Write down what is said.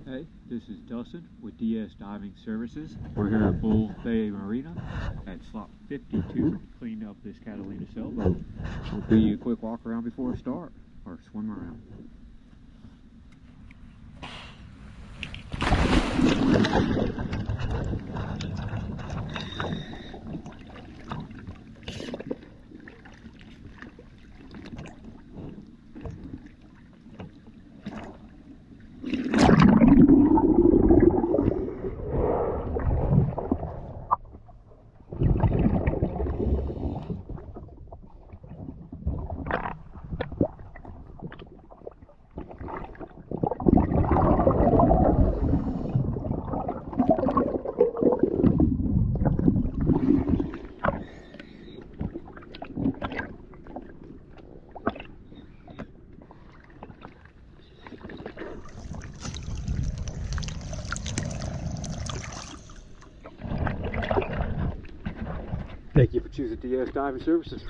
Hey, this is Dustin with DS Diving Services. We're here at Bull Bay Marina at slot 52, cleaning up this Catilina sailboat. We'll do you a quick walk around before we start, or swim around. Thank you for choosing DS Diving Services.